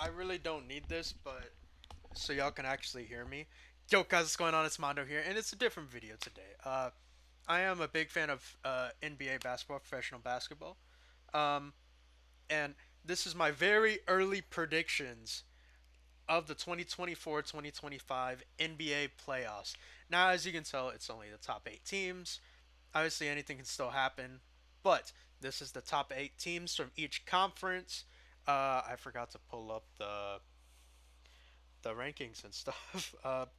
I really don't need this, but so y'all can actually hear me. Yo, guys, what's going on? It's Mondo here, and it's a different video today. I am a big fan of NBA basketball, professional basketball, um, and this is my very early predictions of the 2024-2025 NBA playoffs. Now, as you can tell, it's only the top 8 teams. Obviously, anything can still happen, but this is the top 8 teams from each conference. I forgot to pull up the rankings and stuff.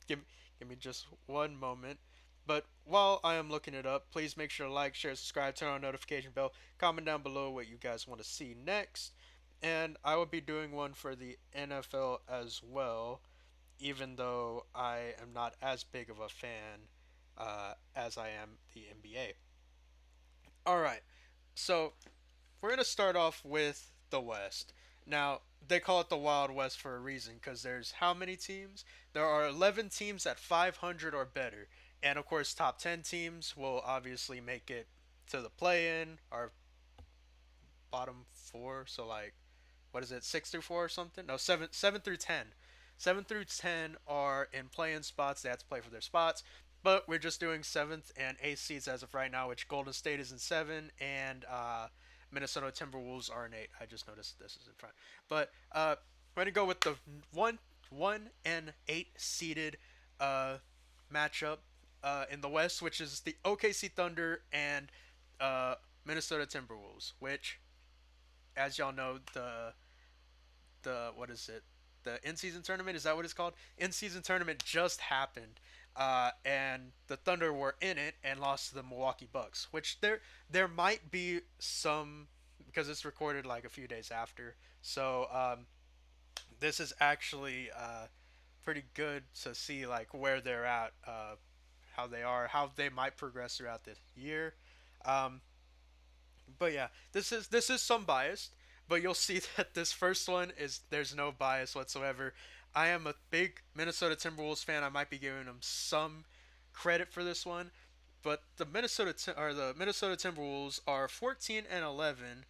Give me just one moment. But while I am looking it up, please make sure to like, share, subscribe, turn on notification bell, comment down below what you guys want to see next. And I will be doing one for the NFL as well, even though I am not as big of a fan as I am the NBA. All right, so we're gonna start off with the West. Now they call it the Wild West for a reason because there's how many teams? There are 11 teams at 500 or better, and of course, top 10 teams will obviously make it to the play-in or bottom four. So like, what is it, 6 through 4 or something? No, seven through 10. 7 through 10 are in play-in spots. They have to play for their spots. But we're just doing seventh and eighth seeds as of right now, which Golden State is in seven and Minnesota Timberwolves are in eight. I just noticed this is in front. But we're gonna go with the one and eight seeded uh, matchup in the West, which is the OKC Thunder and uh, Minnesota Timberwolves. Which, as y'all know, the what is it? The in season tournament, is that what it's called? In season tournament just happened, and the Thunder were in it and lost to the Milwaukee Bucks. Which there might be some, because it's recorded like a few days after. So this is actually pretty good to see like where they're at, how they are, how they might progress throughout the year. Um, but yeah, this is some biased, but you'll see that this first one is there's no bias whatsoever. I am a big Minnesota Timberwolves fan. I might be giving them some credit for this one, but the Minnesota Timberwolves are 14 and 11,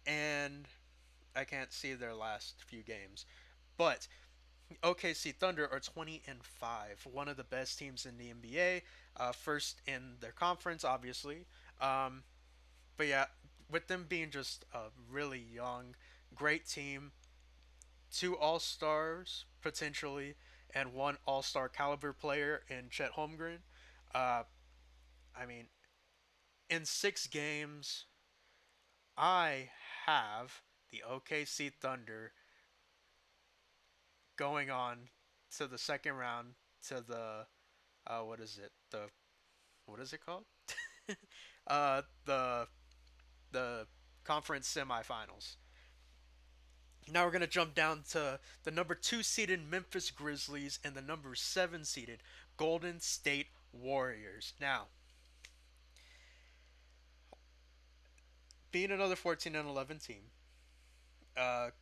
and I can't see their last few games. But OKC Thunder are 20 and 5, one of the best teams in the NBA, first in their conference, obviously. Um, but yeah, with them being just a really young, great team, 2 All Stars potentially, and 1 All Star caliber player in Chet Holmgren. Uh, I mean, in 6 games, I have the OKC Thunder going on to the second round to the what is it, the what is it called? The conference semifinals. Now we're going to jump down to the number 2 seeded Memphis Grizzlies and the number 7 seeded Golden State Warriors. Now, being another 14 and 11 team,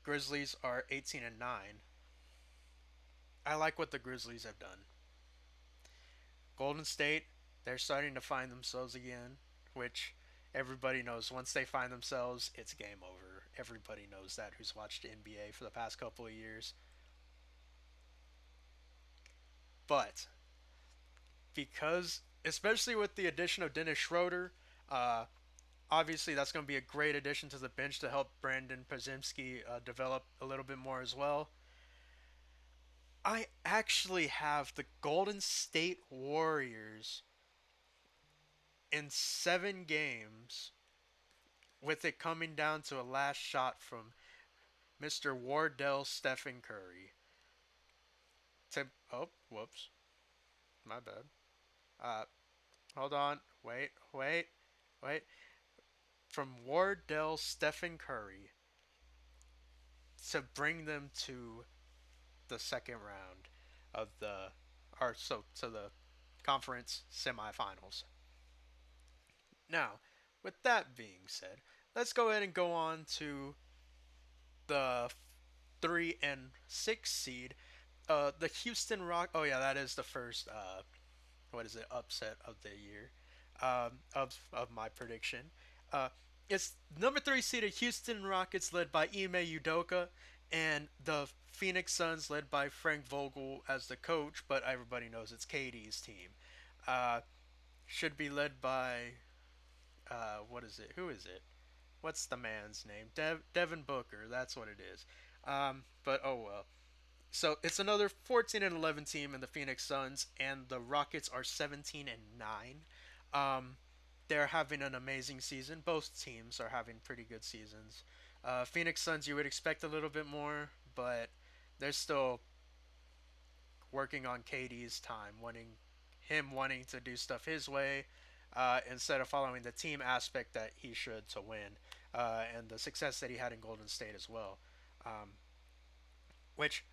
Grizzlies are 18 and 9. I like what the Grizzlies have done. Golden State, they're starting to find themselves again, which everybody knows once they find themselves, it's game over. Everybody knows that who's watched the NBA for the past couple of years. But because, especially with the addition of Dennis Schroeder, uh, obviously that's going to be a great addition to the bench to help Brandon Pazimski develop a little bit more as well. I actually have the Golden State Warriors in 7 games, with it coming down to a last shot from Mr. Wardell Stephen Curry. Oh, whoops, my bad. Uh, Hold on, wait. From Wardell Stephen Curry to bring them to the second round of the, or so to the conference semifinals. Now, with that being said, let's go ahead and go on to the 3 and 6 seed. The Houston Rock. Oh yeah, that is the first. What is it? Upset of the year. Of my prediction. Uh, it's number 3 seeded Houston Rockets led by Ime Udoka And the Phoenix Suns, led by Frank Vogel as the coach, but everybody knows it's KD's team, uh, should be led by what is it? Who is it? What's the man's name? Devin Booker. That's what it is. But oh well. So it's another 14-11 team in the Phoenix Suns, and the Rockets are 17-9. Um, they're having an amazing season. Both teams are having pretty good seasons. Phoenix Suns, you would expect a little bit more, but they're still working on KD's time, wanting to do stuff his way instead of following the team aspect that he should to win, and the success that he had in Golden State as well. Um, which,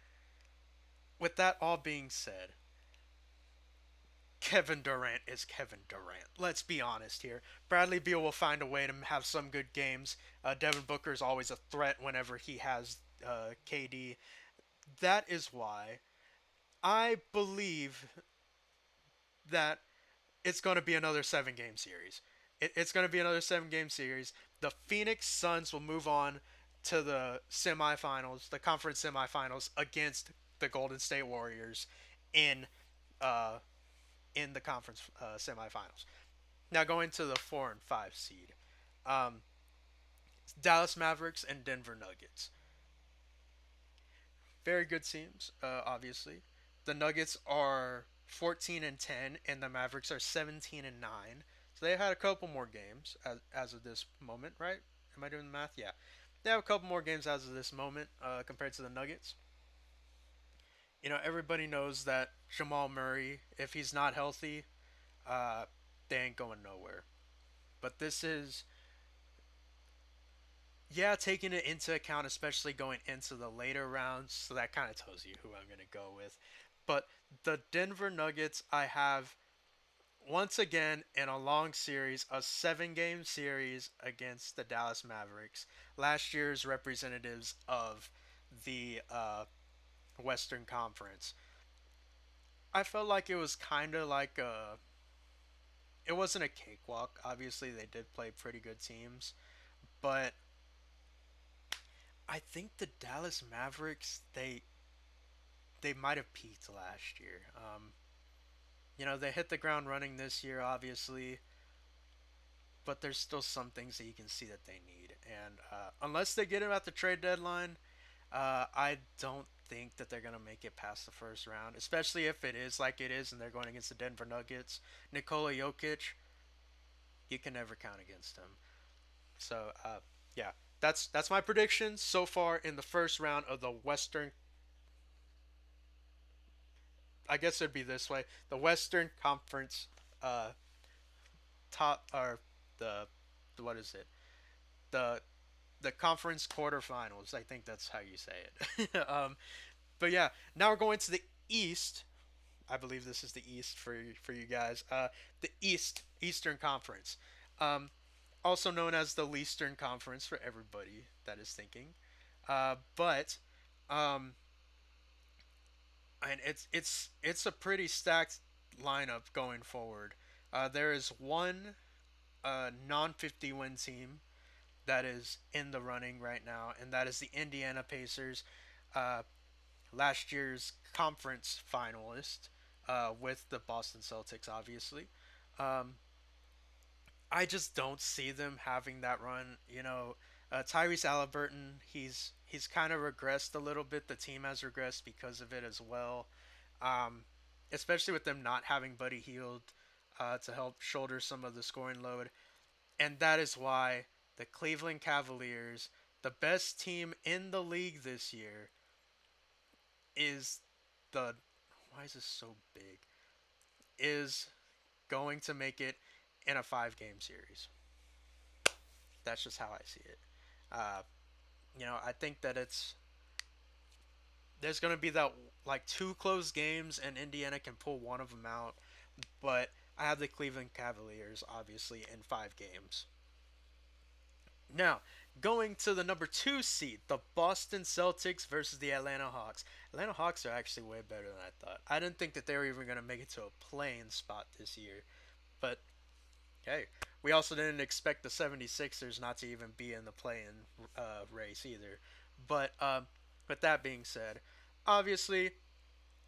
with that all being said, Kevin Durant is Kevin Durant. Let's be honest here. Bradley Beal will find a way to have some good games. Devin Booker is always a threat whenever he has KD. That is why I believe that it's going to be another 7 game series. It's going to be another 7 game series. The Phoenix Suns will move on to the semifinals, the conference semifinals against the Golden State Warriors in uh, in the conference semifinals. Now going to the 4 and 5 seed, um, Dallas Mavericks and Denver Nuggets. Very good teams, obviously. The Nuggets are 14-10, and the Mavericks are 17-9. So they had a couple more games as of this moment, right? Am I doing the math? Yeah, they have a couple more games as of this moment compared to the Nuggets. Everybody knows that Jamal Murray, if he's not healthy, uh, they ain't going nowhere. But this is, yeah, taking it into account, especially going into the later rounds. So that kind of tells you who I'm going to go with. But the Denver Nuggets, I have once again in a long series, a 7 game series against the Dallas Mavericks, last year's representatives of the Western Conference. I felt like it was kind of like a. It wasn't a cakewalk. Obviously, they did play pretty good teams, but I think the Dallas Mavericks they might have peaked last year. They hit the ground running this year, obviously, but there's still some things that you can see that they need. And unless they get him at the trade deadline, I don't think that they're going to make it past the first round, especially if it is like it is and they're going against the Denver Nuggets. Nikola Jokic, you can never count against him. So, yeah, that's my prediction so far in the first round of the Western. I guess it'd be this way: the Western Conference uh, top or the what is it? The the conference quarterfinals. I think that's how you say it. But yeah, now we're going to the East. I believe this is the East for you guys. The Eastern Conference, um, also known as the Leastern Conference for everybody that is thinking. But and it's a pretty stacked lineup going forward. There is one non 50 win team that is in the running right now, and that is the Indiana Pacers, uh, last year's conference finalist with the Boston Celtics, obviously. Um, I just don't see them having that run. Tyrese Halliburton, he's kind of regressed a little bit. The team has regressed because of it as well, um, especially with them not having Buddy Hield to help shoulder some of the scoring load. And that is why the Cleveland Cavaliers, the best team in the league this year, is the. Why is this so big? Is going to make it in a 5 game series. That's just how I see it. Uh, I think that there's going to be that like 2 close games, and Indiana can pull one of them out. But I have the Cleveland Cavaliers obviously in 5 games. Now, going to the number 2 seed, the Boston Celtics versus the Atlanta Hawks. Atlanta Hawks are actually way better than I thought. I didn't think that they were even going to make it to a playing spot this year. But hey, we also didn't expect the 76ers not to even be in the play-in race either. But With that being said, obviously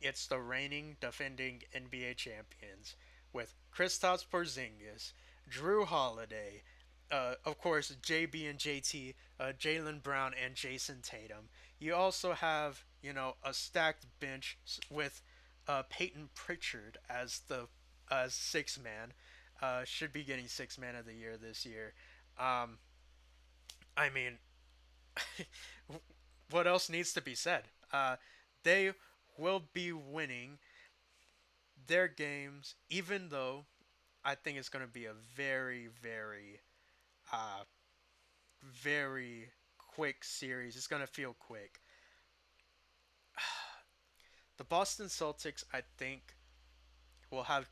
it's the reigning defending NBA champions with Kristaps Porzingis, Drew Holiday, of course JB and JT, Jalen Brown and Jason Tatum. You also have a stacked bench with Peyton Pritchard as the six man. Should be getting six man of the year this year. Um, I mean, what else needs to be said? They will be winning their games, even though I think it's going to be a very, very, uh, very quick series. It's going to feel quick. The Boston Celtics, I think, will have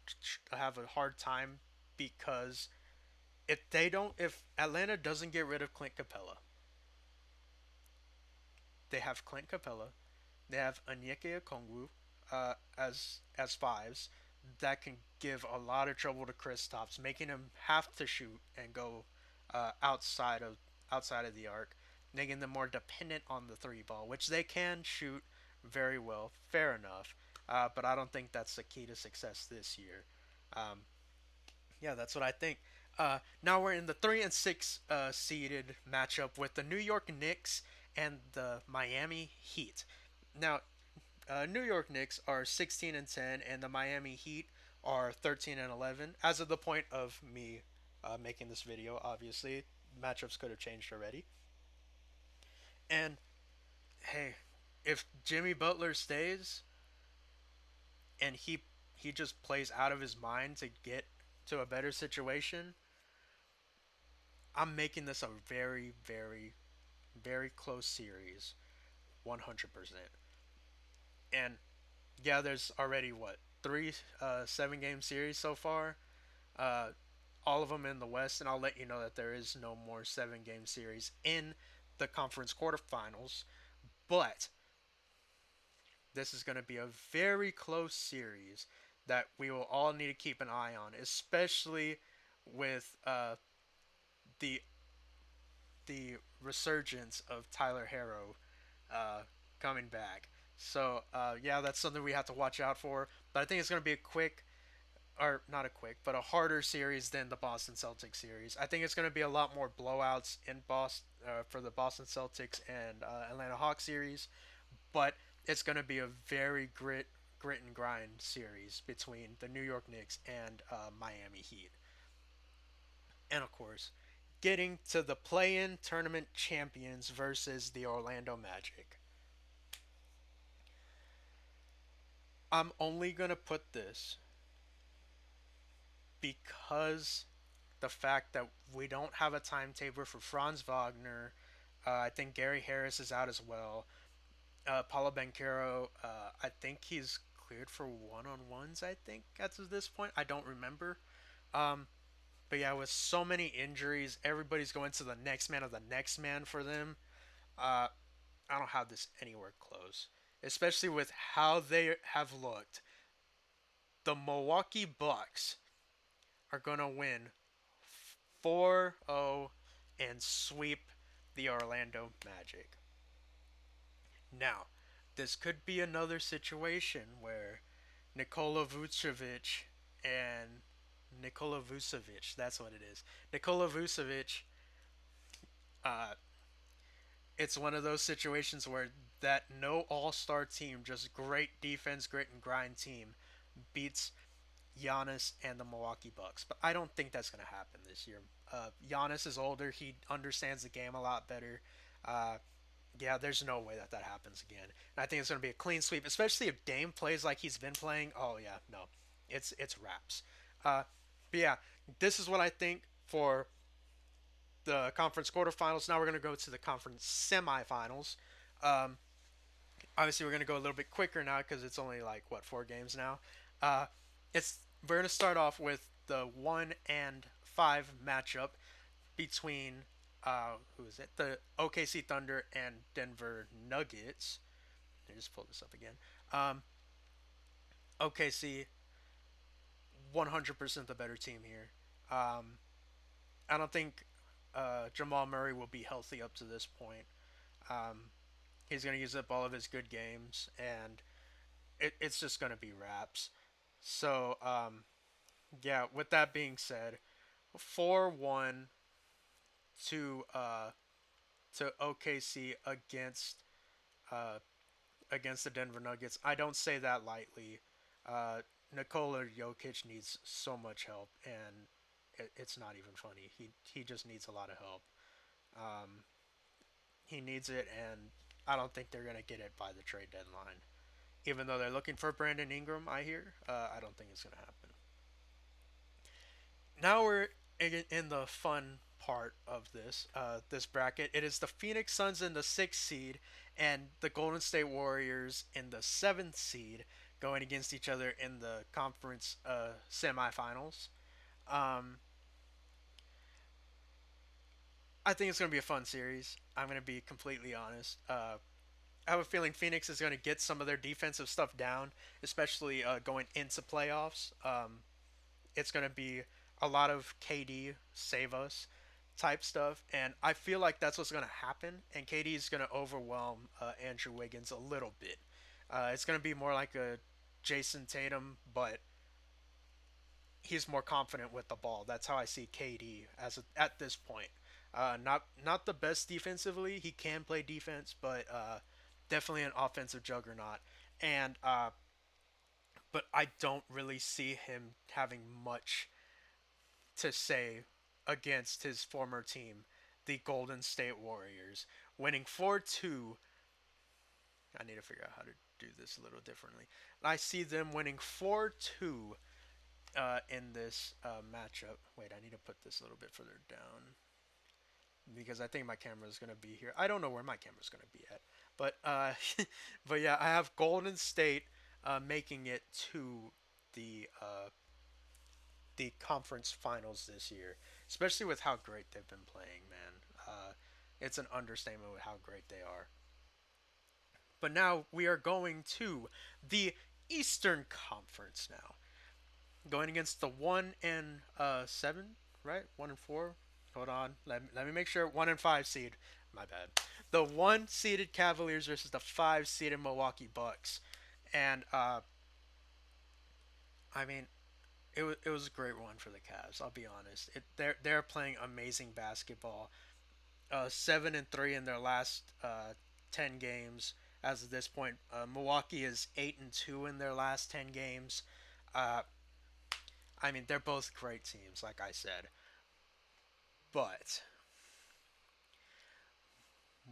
a hard time because if Atlanta doesn't get rid of Clint Capella, they have Clint Capella, they have Onyeka Okongwu as fives that can give a lot of trouble to Kristaps, making him have to shoot and go outside of the arc, making them more dependent on the three ball, which they can shoot very well. Fair enough, but I don't think that's the key to success this year. Um, yeah, that's what I think. Now we're in the 3 and 6 seeded matchup with the New York Knicks and the Miami Heat. Now, New York Knicks are 16 and 10, and the Miami Heat are 13 and 11. As of the point of me making this video, obviously matchups could have changed already. And hey, if Jimmy Butler stays and he just plays out of his mind to get to a better situation, I'm making this a very, very, very close series, 100%. And yeah, there's already what three 7 game series so far. Uh, all of them in the West, and I'll let you know that there is no more 7 game series in the conference quarterfinals. But this is going to be a very close series that we will all need to keep an eye on, especially with the the resurgence of Tyler Harrow uh, coming back. So yeah, that's something we have to watch out for. But I think it's going to be a quick, or not a quick, but a harder series than the Boston Celtics series. I think it's going to be a lot more blowouts in Boston for the Boston Celtics and Atlanta Hawks series, but it's going to be a very grit and grind series between the New York Knicks and Miami Heat, and of course, getting to the play-in tournament champions versus the Orlando Magic. I'm only gonna put this because the fact that we don't have a timetable for Franz Wagner. I think Gary Harris is out as well. Paulo Banchero, I think he's cleared for one-on-ones. I think at this point, I don't remember. Um, but yeah, with so many injuries, everybody's going to the next man of the next man for them. Uh, I don't have this anywhere close, especially with how they have looked. The Milwaukee Bucks are going to win 4-0 and sweep the Orlando Magic. Now, this could be another situation where Nikola Vucevic and Nikola Vucevic, that's what it is. Nikola Vucevic, uh, it's one of those situations where that no all-star team, just great defense, grit and grind team beats Giannis and the Milwaukee Bucks. But I don't think that's going to happen this year. Giannis is older. He understands the game a lot better. Uh, yeah, there's no way that that happens again. And I think it's going to be a clean sweep, especially if Dame plays like he's been playing. Oh yeah, no, it's wraps. Uh, but yeah, this is what I think for the conference quarterfinals. Now we're going to go to the conference semifinals. Um, Obviously, we're going to go a little bit quicker now because it's only like what 4 games now. Uh, it's We're going to start off with the 1 and 5 matchup between who is it? The OKC Thunder and Denver Nuggets. Let me just pull this up again. Um, OKC 100% the better team here. Um, I don't think Jamal Murray will be healthy up to this point. Um, He's going to use up all of his good games, and it's just going to be wraps. So, yeah, with that being said, 4-1 to OKC uh, against the Denver Nuggets. I don't say that lightly. Uh, Nikola Jokic needs so much help, and it's not even funny. He just needs a lot of help. Um, he needs it, and I don't think they're gonna get it by the trade deadline. Even though they're looking for Brandon Ingram, I hear. I don't think it's gonna happen. Now we're in the fun part of this bracket. It is the Phoenix Suns in the sixth seed and the Golden State Warriors in the seventh seed going against each other in the conference semifinals. Um, I think it's going to be a fun series. I'm going to be completely honest. I have a feeling Phoenix is going to get some of their defensive stuff down, especially going into playoffs. It's going to be a lot of KD save us type stuff, and I feel like that's what's going to happen. And KD is going to overwhelm Andrew Wiggins a little bit. It's going to be more like a Jason Tatum, but he's more confident with the ball. That's how I see KD at this point. Not the best defensively. He can play defense, but definitely an offensive juggernaut. And but I don't really see him having much to say against his former team, the Golden State Warriors, winning 4-2. I need to figure out how to do this a little differently. I see them winning 4-2 in this matchup. Wait, I need to put this a little bit further down because I think my camera is going to be here. I don't know where my camera is going to be at, but but yeah, I have Golden State making it to the uh, the conference finals this year, especially with how great they've been playing, man. It's an understatement with how great they are. But now we are going to the Eastern Conference now, going against the 1 and 7, right? 1 and 4. Hold on, let me make sure 1 and 5 seed. My bad. The one seeded Cavaliers versus the 5 seeded Milwaukee Bucks, and I mean it was a great one for the Cavs. I'll be honest. They're playing amazing basketball. 7-3 in their last 10 games. As of this point, Milwaukee is 8-2 in their last 10 games. Uh, I mean, they're both great teams, like I said. But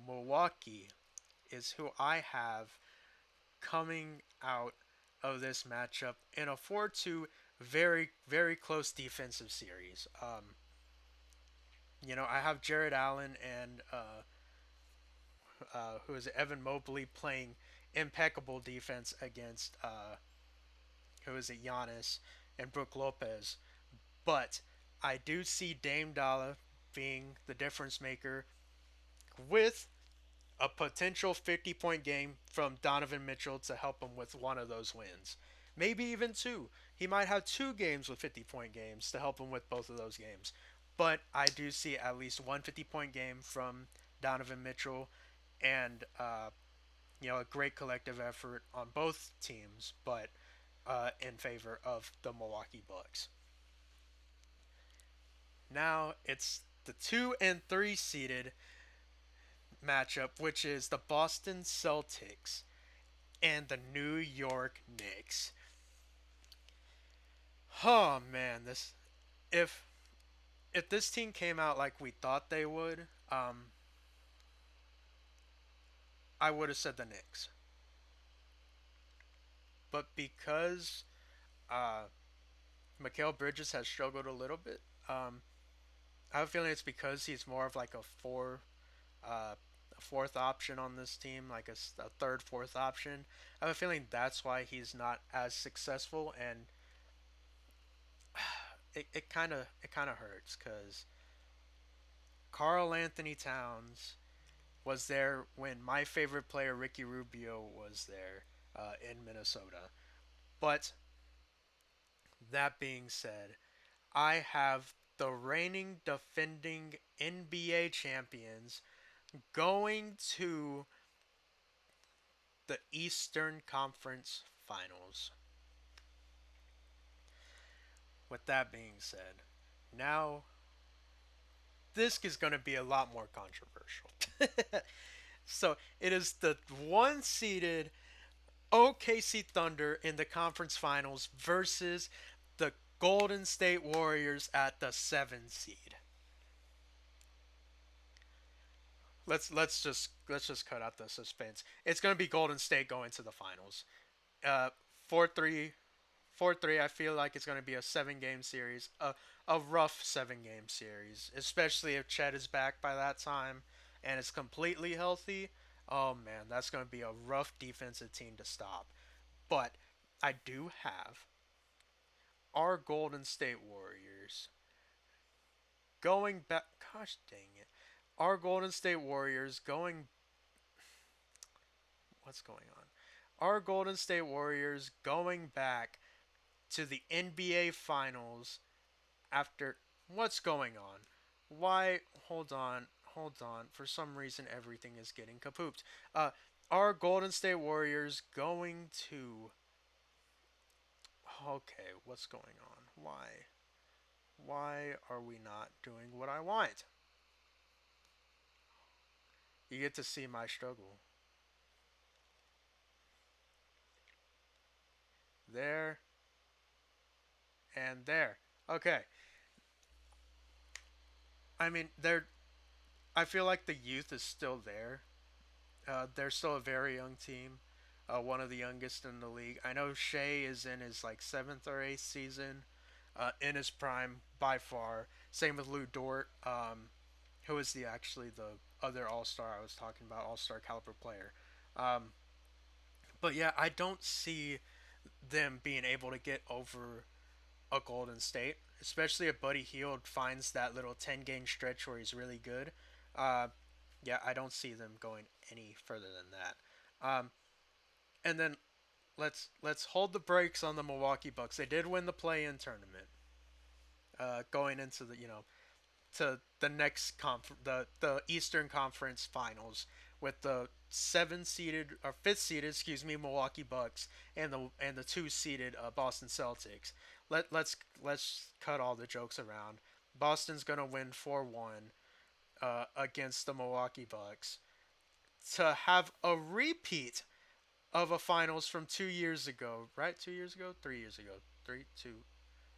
Milwaukee is who I have coming out of this matchup in a 4-2 very, very close defensive series. I have Jared Allen and who is Evan Mobley playing impeccable defense against who is it Giannis and Brook Lopez. But I do see Dame Dalla being the difference maker with a potential 50-point game from Donovan Mitchell to help him with one of those wins. Maybe even two. He might have 2 games with 50-point games to help him with both of those games. But I do see at least one 50-point game from Donovan Mitchell and a great collective effort on both teams, but in favor of the Milwaukee Bucks. Now it's the 2 and 3 seeded matchup, which is the Boston Celtics and the New York Knicks. Oh man, this if if this team came out like we thought they would, I would have said the Knicks. But because uh, Mikal Bridges has struggled a little bit, I have a feeling it's because he's more of like uh, a fourth option on this team, like a third, fourth option. I have a feeling that's why he's not as successful, and it kind of hurts because Carl Anthony Towns was there when my favorite player Ricky Rubio was there in Minnesota. But that being said, I have the reigning defending NBA champions going to the Eastern Conference Finals. With that being said, now this is going to be a lot more controversial. So it is the one seeded OKC Thunder in the conference finals versus the Golden State Warriors at the 7 seed. Let's just cut out the suspense. It's going to be Golden State going to the finals. Uh 4-3, 4-3. I feel like it's going to be a 7-game series, a rough 7-game series, especially if Chet is back by that time and is completely healthy. Oh man, that's going to be a rough defensive team to stop. But I do have our Golden State Warriors going back. Gosh dang it. Our Golden State Warriors going. What's going on? Our Golden State Warriors going back to the NBA Finals after. What's going on? Why? Hold on. Hold on. For some reason, everything is getting kapooped. Uh, our Golden State Warriors going to. Okay, what's going on? Why? Why are we not doing what I want? You get to see my struggle. There and there. Okay. I mean, they're. I feel like the youth is still there. They're still a very young team. One of the youngest in the league. I know Shea is in his like 7th or 8th season, in his prime by far. Same with Lou Dort, who is the actually the other All Star I was talking about, All Star caliber player. Um, but yeah, I don't see them being able to get over a Golden State, especially if Buddy Hield finds that little 10-game stretch where he's really good. Uh, yeah, I don't see them going any further than that. And then let's hold the brakes on the Milwaukee Bucks. They did win the play-in tournament, going into the to the next the Eastern Conference Finals with the 7 seeded or 5th seeded, excuse me, Milwaukee Bucks and the 2 seeded Boston Celtics. Let's cut all the jokes around. Boston's gonna win 4-1 against the Milwaukee Bucks to have a repeat of a finals from 2 years ago, right? 2 years ago, 3 years ago, three, two.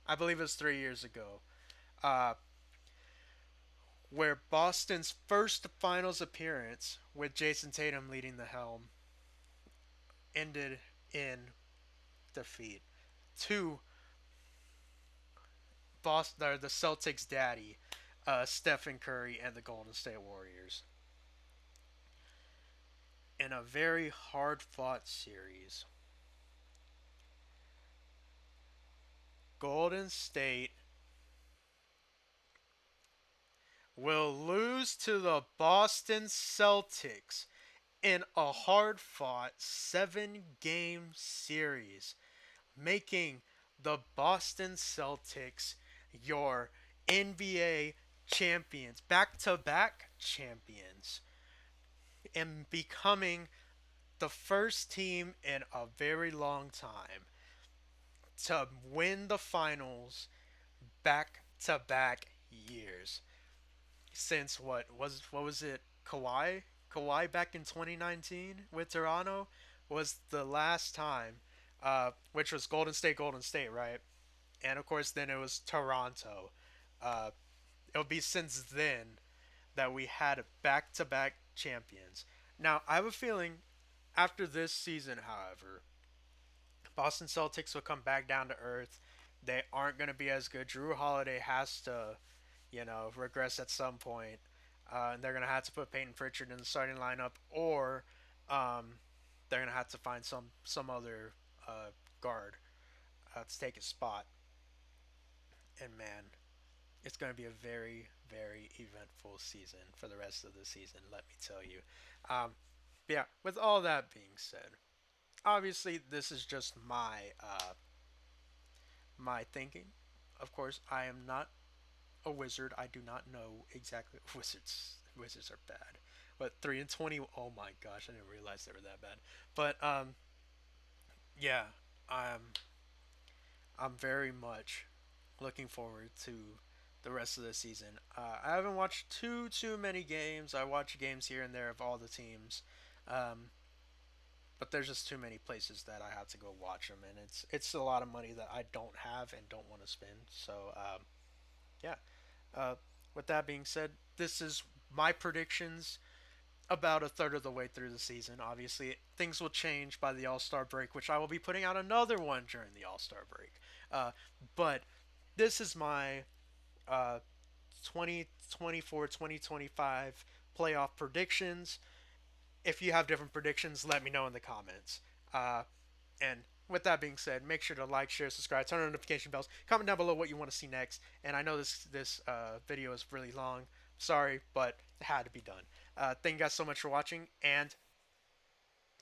I believe it was 3 years ago, uh, where Boston's first finals appearance with Jason Tatum leading the helm ended in defeat to Boston, or the Celtics' daddy, Stephen Curry, and the Golden State Warriors in a very hard-fought series. Golden State will lose to the Boston Celtics in a hard fought 7-game series, making the Boston Celtics your NBA champions, back to back champions, and becoming the first team in a very long time to win the finals back to back years. Since what was it, Kawhi back in 2019 with Toronto was the last time, which was Golden State, right? And of course, then it was Toronto. Uh, it'll be since then that we had back to back champions. Now, I have a feeling after this season, however, Boston Celtics will come back down to earth. They aren't going to be as good. Drew Holiday has to, regress at some point. And they're going to have to put Peyton Pritchard in the starting lineup, or um, they're going to have to find some other guard to take his spot. And man, it's going to be a very, very eventful season for the rest of the season, let me tell you. Um, yeah, with all that being said, obviously this is just my thinking. Of course, I am not a wizard. I do not know exactly. Wizards are bad. what 3-20? Oh my gosh, I didn't realize they were that bad. But yeah, I'm I'm very much looking forward to the rest of the season. I haven't watched too many games. I watch games here and there of all the teams, um, but there's just too many places that I have to go watch them, and it's a lot of money that I don't have and don't want to spend. So yeah. Uh, with that being said, this is my predictions about a third of the way through the season. Obviously, things will change by the All Star break, which I will be putting out another one during the All Star break. But this is my 2024 2025 playoff predictions. If you have different predictions, let me know in the comments. And with that being said, make sure to like, share, subscribe, turn on notification bells, comment down below what you want to see next. And I know this video is really long. Sorry, but it had to be done. Thank you guys so much for watching, and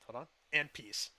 hold on, and peace.